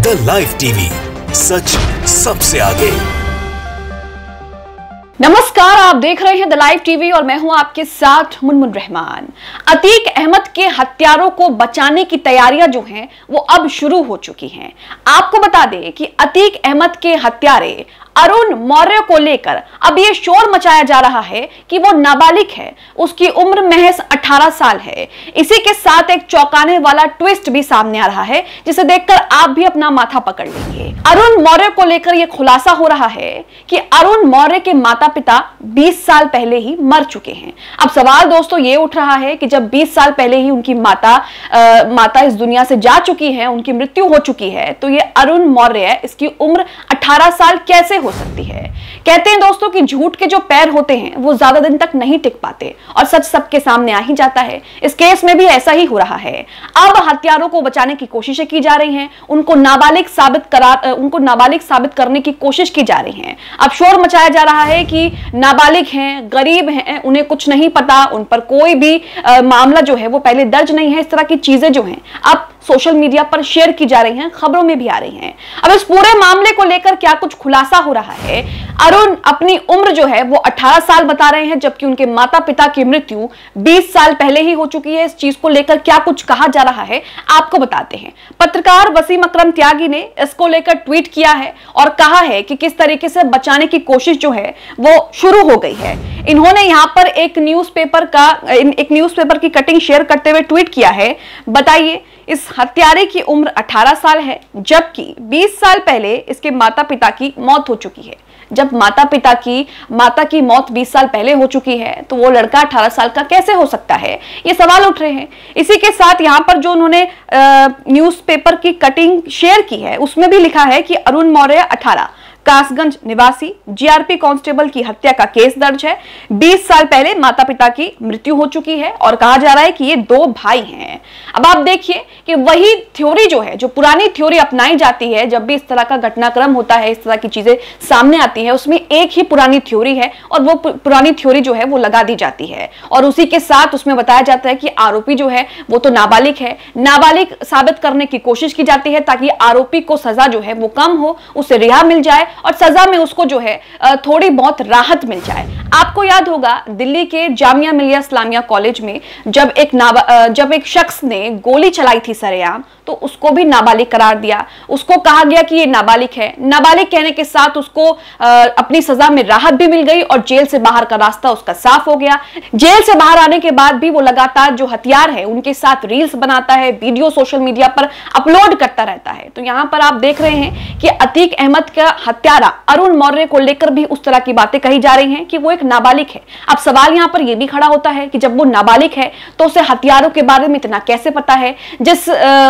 The live TV, सच सबसे आगे। नमस्कार, आप देख रहे हैं द लाइव टीवी और मैं हूं आपके साथ मुनमुन रहमान। अतीक अहमद के हत्यारों को बचाने की तैयारियां जो हैं वो अब शुरू हो चुकी हैं। आपको बता दें कि अतीक अहमद के हत्यारे अरुण मौर्य को लेकर अब ये शोर मचाया जा रहा है कि वो नाबालिग है, उसकी उम्र महज 18 साल है। इसी के साथ एक चौंकाने वाला ट्विस्ट भी सामने आ रहा है जिसे देखकर आप भी अपना माथा पकड़ लेंगे। अरुण मौर्य को लेकर यह खुलासा हो रहा है कि अरुण मौर्य के माता पिता 20 साल पहले ही मर चुके हैं। अब सवाल दोस्तों ये उठ रहा है कि जब 20 साल पहले ही उनकी माता इस दुनिया से जा चुकी है, उनकी मृत्यु हो चुकी है, तो ये अरुण मौर्य, इसकी उम्र 18 साल कैसे हो सकती है। कहते हैं दोस्तों कि झूठ के जो पैर होते हैं वो ज्यादा दिन तक नहीं टिक पाते और सच सबके सामने आ ही जाता है। इस केस में भी ऐसा ही हो रहा है। अब हत्यारों को बचाने की कोशिशें की जा रही हैं, उनको नाबालिग साबित करने की कोशिश की जा रही है। अब शोर मचाया जा रहा है कि नाबालिग हैं, गरीब हैं, उन्हें कुछ नहीं पता, उन पर कोई भी मामला जो है वो पहले दर्ज नहीं है। इस तरह की चीजें जो हैं अब सोशल मीडिया पर शेयर की जा रही हैं, खबरों में भी आ रही हैं। अब इस पूरे मामले को लेकर क्या कुछ खुलासा हो रहा है। अरुण अपनी उम्र जो है वो 18 साल बता रहे हैं, जबकि उनके माता पिता की मृत्यु 20 साल पहले ही हो चुकी है। इस चीज को लेकर क्या कुछ कहा जा रहा है आपको बताते हैं। पत्रकार वसीम अकरम त्यागी ने इसको लेकर ट्वीट किया है और कहा है कि किस तरीके से बचाने की कोशिश जो है वो शुरू हो गई है। इन्होंने यहां पर एक न्यूज़पेपर की कटिंग शेयर करते हुए ट्वीट किया है। बताइए, इस हत्यारे की उम्र 18 साल है, जबकि 20 साल पहले इसके माता पिता की मौत हो चुकी है। जब माता की मौत 20 साल पहले हो चुकी है तो वो लड़का 18 साल का कैसे हो सकता है, ये सवाल उठ रहे हैं। इसी के साथ यहाँ पर जो उन्होंने न्यूज़पेपर की कटिंग शेयर की है उसमें भी लिखा है कि अरुण मौर्य 18, कासगंज निवासी, जीआरपी कांस्टेबल की हत्या का केस दर्ज है। 20 साल पहले माता पिता की मृत्यु हो चुकी है और कहा जा रहा है कि ये 2 भाई हैं। अब आप देखिए कि वही थ्योरी जो है, जो पुरानी थ्योरी अपनाई जाती है जब भी इस तरह का घटनाक्रम होता है, इस तरह की चीजें सामने आती है, उसमें एक ही पुरानी थ्योरी है और वो पुरानी थ्योरी जो है वो लगा दी जाती है और उसी के साथ उसमें बताया जाता है कि आरोपी जो है वो तो नाबालिग है। नाबालिग साबित करने की कोशिश की जाती है ताकि आरोपी को सजा जो है वो कम हो, उसे रिहा मिल जाए और सजा में उसको जो है थोड़ी बहुत राहत मिल जाए। आपको याद होगा दिल्ली के जामिया मिलिया इस्लामिया कॉलेज में जब एक शख्स ने गोली चलाई थी सरेआम, तो उसको भी नाबालिग करार दिया। उसको कहा गया कि ये नाबालिग है। नाबालिग कहने के साथ उसको अपनी सजा में राहत भी मिल गई और जेल से बाहर का रास्ता उसका साफ हो गया। जेल से बाहर आने के बाद भी वो लगातार जो हथियार है उनके साथ रील्स बनाता है, वीडियो सोशल मीडिया पर अपलोड करता रहता है। तो यहां पर आप देख रहे हैं कि अतीक अहमद का हत्यारा अरुण मौर्य को लेकर भी उस तरह की बातें कही जा रही हैं कि वो एक नाबालिग है। अब सवाल यहां पर यह भी खड़ा होता है कि जब वो नाबालिग है तो उसे हथियारों के बारे में इतना कैसे पता है। जिस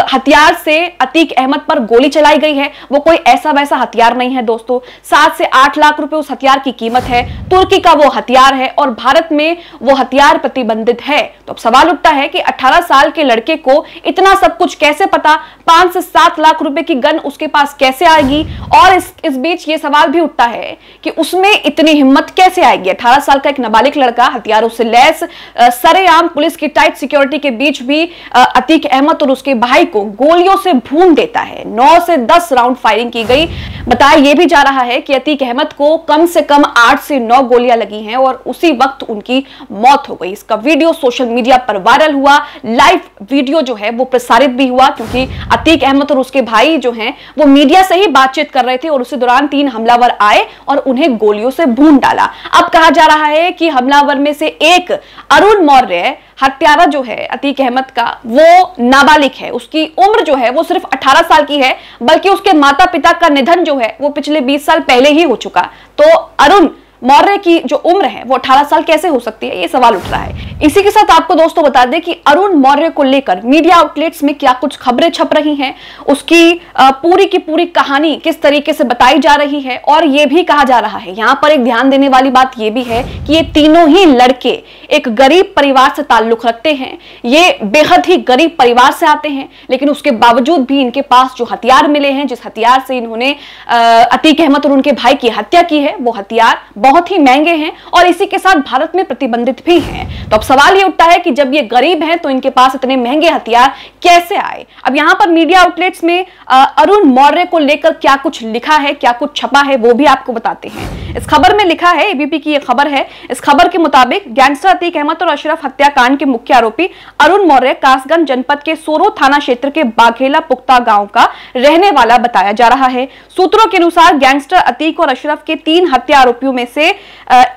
हथियार से अतीक अहमद पर गोली चलाई गई है वो कोई ऐसा वैसा हथियार नहीं है दोस्तों। 7 से 8 लाख रुपए उस हथियार की कीमत है। तुर्की का वो हथियार है और भारत में वो हथियार प्रतिबंधित है। तो अब सवाल उठता है कि 18 साल के लड़के को इतना सब कुछ कैसे पता, 5 से 7 लाख रुपए की गन उसके पास कैसे आएगी। और इस बीच ये सवाल भी उठता है कि उसमें इतनी हिम्मत कैसे आएगी। 18 साल का एक नाबालिग लड़का हथियारों से लैस सरेआम पुलिस की टाइट सिक्योरिटी के बीच भी अतीक अहमद और उसके भाई को गोलियों से भून देता है। 9 से 10 राउंड फायरिंग की गई। बताया यह भी जा रहा है कि अतीक अहमद को कम से कम 8 से 9 गोलियां लगी हैं और उसी वक्त उनकी मौत हो गई। इसका वीडियो सोशल मीडिया पर वायरल हुआ। लाइव वीडियो जो है वो प्रसारित भी हुआ क्योंकि अतीक अहमद और उसके भाई जो हैं वो मीडिया से ही बातचीत कर रहे थे और उसी दौरान 3 हमलावर आए और उन्हें गोलियों से भून डाला। अब कहा जा रहा है कि हमलावर में से एक अरुण मौर्य, हत्यारा जो है अतीक अहमद का, वो नाबालिग है। उसकी उम्र जो है वो सिर्फ 18 साल की है, बल्कि उसके माता पिता का निधन जो है वो पिछले 20 साल पहले ही हो चुका। तो अरुण मौर्य की जो उम्र है वो 18 साल कैसे हो सकती है, ये सवाल उठ रहा है। इसी के साथ आपको दोस्तों बता दें कि अरुण मौर्य को लेकर मीडिया आउटलेट्स में क्या कुछ खबरें छप रही हैं, उसकी पूरी की पूरी कहानी किस तरीके से बताई जा रही है और ये भी कहा जा रहा है, यहाँ पर एक ध्यान देने वाली बात ये भी है कि ये तीनों ही लड़के एक गरीब परिवार से ताल्लुक रखते हैं। ये बेहद ही गरीब परिवार से आते हैं, लेकिन उसके बावजूद भी इनके पास जो हथियार मिले हैं, जिस हथियार से इन्होंने अतीक अहमद और उनके भाई की हत्या की है, वो हथियार बहुत ही महंगे हैं और इसी के साथ भारत में प्रतिबंधित भी हैं। तो अब सवाल ये उठता है कि जब ये गरीब हैं तो इनके पास इतने महंगे हथियार कैसे आए। अब यहां पर मीडिया आउटलेट्स में अरुण मौर्य को लेकर क्या कुछ लिखा है, क्या कुछ छपा है, वो भी आपको बताते हैं। इस खबर में लिखा है, एबीपी की यह खबर है, इस खबर के मुताबिक गैंगस्टर अतीक अहमद और अशरफ हत्याकांड के मुख्य आरोपी अरुण मौर्य कासगंज जनपद के सोरो थाना क्षेत्र के बाघेला पुख्ता गांव का रहने वाला बताया जा रहा है। सूत्रों के अनुसार गैंगस्टर अतीक और अशरफ के 3 हत्या आरोपियों में से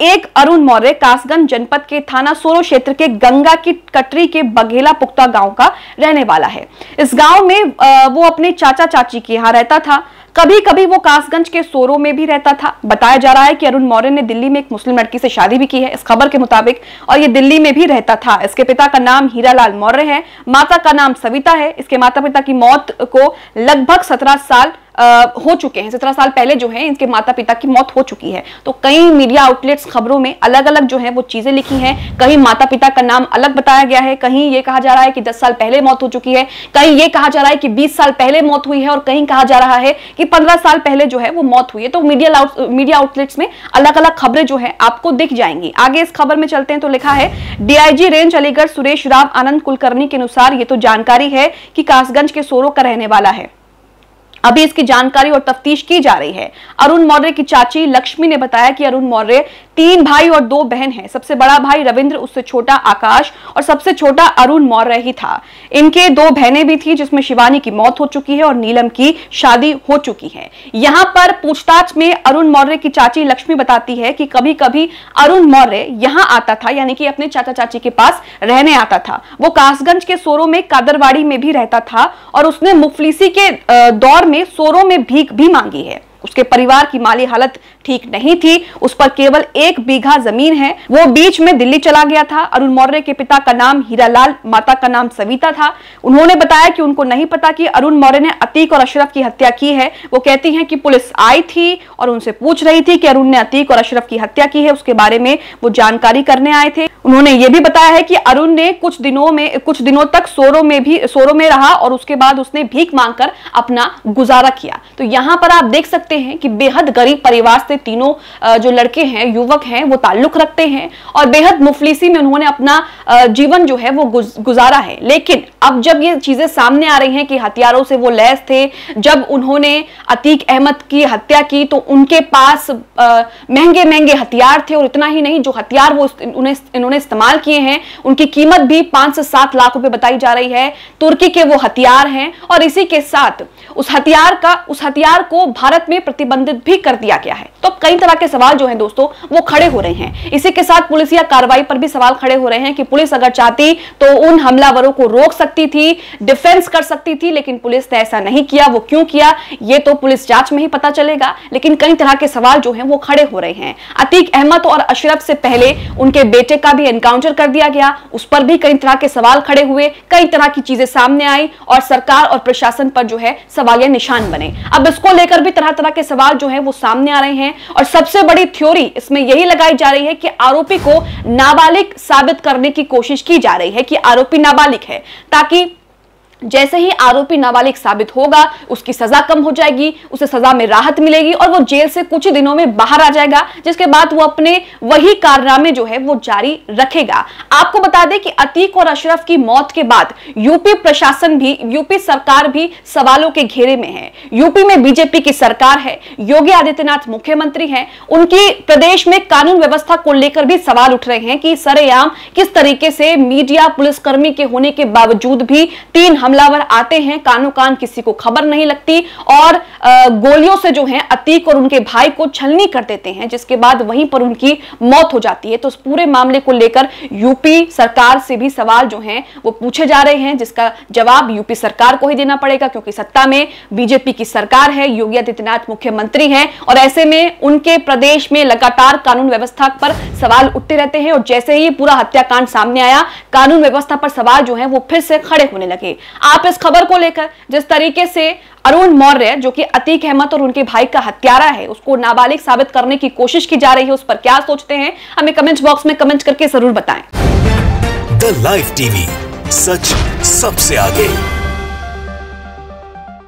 एक अरुण मौर्य कासगंज जनपद के थाना सोरो क्षेत्र के गंगा की कटरी के बघेला पुख्ता गांव का रहने वाला है। इस गांव में वो अपने चाचा चाची के यहाँ रहता था। कभी कभी वो कासगंज के सोरो में भी रहता था। बताया जा रहा है कि अरुण मौर्य ने दिल्ली में एक मुस्लिम लड़की से शादी भी की है इस खबर के मुताबिक, और ये दिल्ली में भी रहता था। इसके पिता का नाम हीरालाल मौर्य है, माता का नाम सविता है। इसके माता पिता की मौत को लगभग 17 साल हो चुके हैं। 17 साल पहले जो है इनके माता पिता की मौत हो चुकी है। तो कई मीडिया आउटलेट्स खबरों में अलग अलग जो है वो चीजें लिखी हैं। कहीं माता पिता का नाम अलग बताया गया है, कहीं ये कहा जा रहा है कि 10 साल पहले मौत हो चुकी है, कहीं ये कहा जा रहा है कि 20 साल पहले मौत हुई है, और कहीं कहा जा रहा है कि 15 साल पहले जो है वो मौत हुई है। तो मीडिया आउटलेट्स में अलग अलग खबरें जो है आपको दिख जाएंगी। आगे इस खबर में चलते हैं तो लिखा है, डीआईजी रेंज अलीगढ़ सुरेश राव आनंद कुलकर्णी के अनुसार ये तो जानकारी है कि कासगंज के सोरो का रहने वाला है। अभी इसकी जानकारी और तफ्तीश की जा रही है। अरुण मौर्य की चाची लक्ष्मी ने बताया कि अरुण मौर्य 3 भाई और 2 बहन हैं। सबसे बड़ा भाई रविंद्र, उससे छोटा आकाश और सबसे छोटा अरुण मौर्य ही था। इनके 2 बहनें भी थी, जिसमें शिवानी की मौत हो चुकी है और नीलम की शादी हो चुकी है। यहां पर पूछताछ में अरुण मौर्य की चाची लक्ष्मी बताती है कि कभी कभी अरुण मौर्य यहां आता था, यानी कि अपने चाचा चाची के पास रहने आता था। वो कासगंज के सोरो में कादरवाड़ी में भी रहता था और उसने मुफलिसी के दौर में सोरो में भीख भी मांगी है। उसके परिवार की माली हालत ठीक नहीं थी, उस पर केवल 1 बीघा जमीन है। वो बीच में दिल्ली चला गया था। अरुण मौर्य के पिता का नाम हीरालाल, माता का नाम सविता था। उन्होंने बताया कि उनको नहीं पता कि अरुण मौर्य ने अतीक और अशरफ की हत्या की है। वो कहती हैं कि पुलिस आई थी और उनसे पूछ रही थी कि अरुण ने अतीक और अशरफ की हत्या की है, उसके बारे में वो जानकारी करने आए थे। उन्होंने ये भी बताया है कि अरुण ने कुछ दिनों तक सोरो में रहा और उसके बाद उसने भीख मांगकर अपना गुजारा किया। तो यहां पर आप देख सकते हैं कि बेहद गरीब परिवार से तीनों जो लड़के हैं, युवक हैं, वो ताल्लुक रखते हैं और बेहद मुफलिसी में उन्होंने अपना जीवन जो है वो गुजारा है। लेकिन अब जब ये चीजें सामने आ रही हैं कि हथियारों से वो लैस थे, जब उन्होंने अतीक अहमद की हत्या की तो उनके पास महंगे महंगे हथियार थे, और इतना ही नहीं, जो हथियार वो इन्होंने इस्तेमाल किए हैं उनकी कीमत भी 5 से 7 लाख रुपए बताई जा रही है। तुर्की के वो हथियार हैं और इसी के साथ उस हथियार को भारत में प्रतिबंधित भी कर दिया गया है। तो कई तरह के सवाल जो हैं दोस्तों वो खड़े हो रहे हैं। इसी के साथ पुलिसिया कार्रवाई पर भी सवाल खड़े हो रहे हैं कि पुलिस अगर चाहती तो उन हमलावरों को रोक सकती थी, डिफेंस कर सकती थी, लेकिन पुलिस ने ऐसा नहीं किया। वो क्यों किया ये तो पुलिस जांच में ही पता चलेगा, लेकिन कई तरह के सवाल जो हैं वो खड़े हो रहे हैं। अतीक अहमद और अशरफ से पहले उनके बेटे का भी एनकाउंटर कर दिया गया, उस पर भी कई तरह के सवाल खड़े हुए, कई तरह की चीजें सामने आई और सरकार और प्रशासन पर जो है सवालिया निशान बने। अब इसको लेकर भी तरह तरह के सवाल जो है वो सामने आ रहे हैं और सबसे बड़ी थ्योरी इसमें यही लगाई जा रही है कि आरोपी को नाबालिग साबित करने की कोशिश की जा रही है कि आरोपी नाबालिग है, ताकि जैसे ही आरोपी नाबालिग साबित होगा उसकी सजा कम हो जाएगी, उसे सजा में राहत मिलेगी और वो जेल से कुछ ही दिनों में बाहर आ जाएगा, जिसके बाद वो अपने वही कारनामे जो है वो जारी रखेगा। आपको बता दें कि अतीक और अशरफ की मौत के बाद यूपी सरकार भी सवालों के घेरे में है। यूपी में बीजेपी की सरकार है, योगी आदित्यनाथ मुख्यमंत्री हैं, उनकी प्रदेश में कानून व्यवस्था को लेकर भी सवाल उठ रहे हैं कि सरेआम किस तरीके से मीडिया पुलिसकर्मी के होने के बावजूद भी 3 हमलावर आते हैं, कानो कान किसी को खबर नहीं लगती और गोलियों से जो है अतीक और उनके भाई को छलनी कर देते हैं, जिसके बाद वहीं पर उनकी मौत हो जाती है। तो इस पूरे मामले को लेकर यूपी सरकार से भी सवाल जो हैं वो पूछे जा रहे हैं, जिसका जवाब यूपी सरकार को ही देना पड़ेगा, क्योंकि सत्ता में बीजेपी की सरकार है, योगी आदित्यनाथ मुख्यमंत्री हैं और ऐसे में उनके प्रदेश में लगातार कानून व्यवस्था पर सवाल उठते रहते हैं। और जैसे ही पूरा हत्याकांड सामने आया, कानून व्यवस्था पर सवाल जो है वो फिर से खड़े होने लगे। आप इस खबर को लेकर जिस तरीके से अरुण मौर्य जो कि अतीक अहमद और उनके भाई का हत्यारा है उसको नाबालिग साबित करने की कोशिश की जा रही है, उस पर क्या सोचते हैं हमें कमेंट बॉक्स में कमेंट करके जरूर बताएं। द लाइव टीवी, सच सबसे आगे।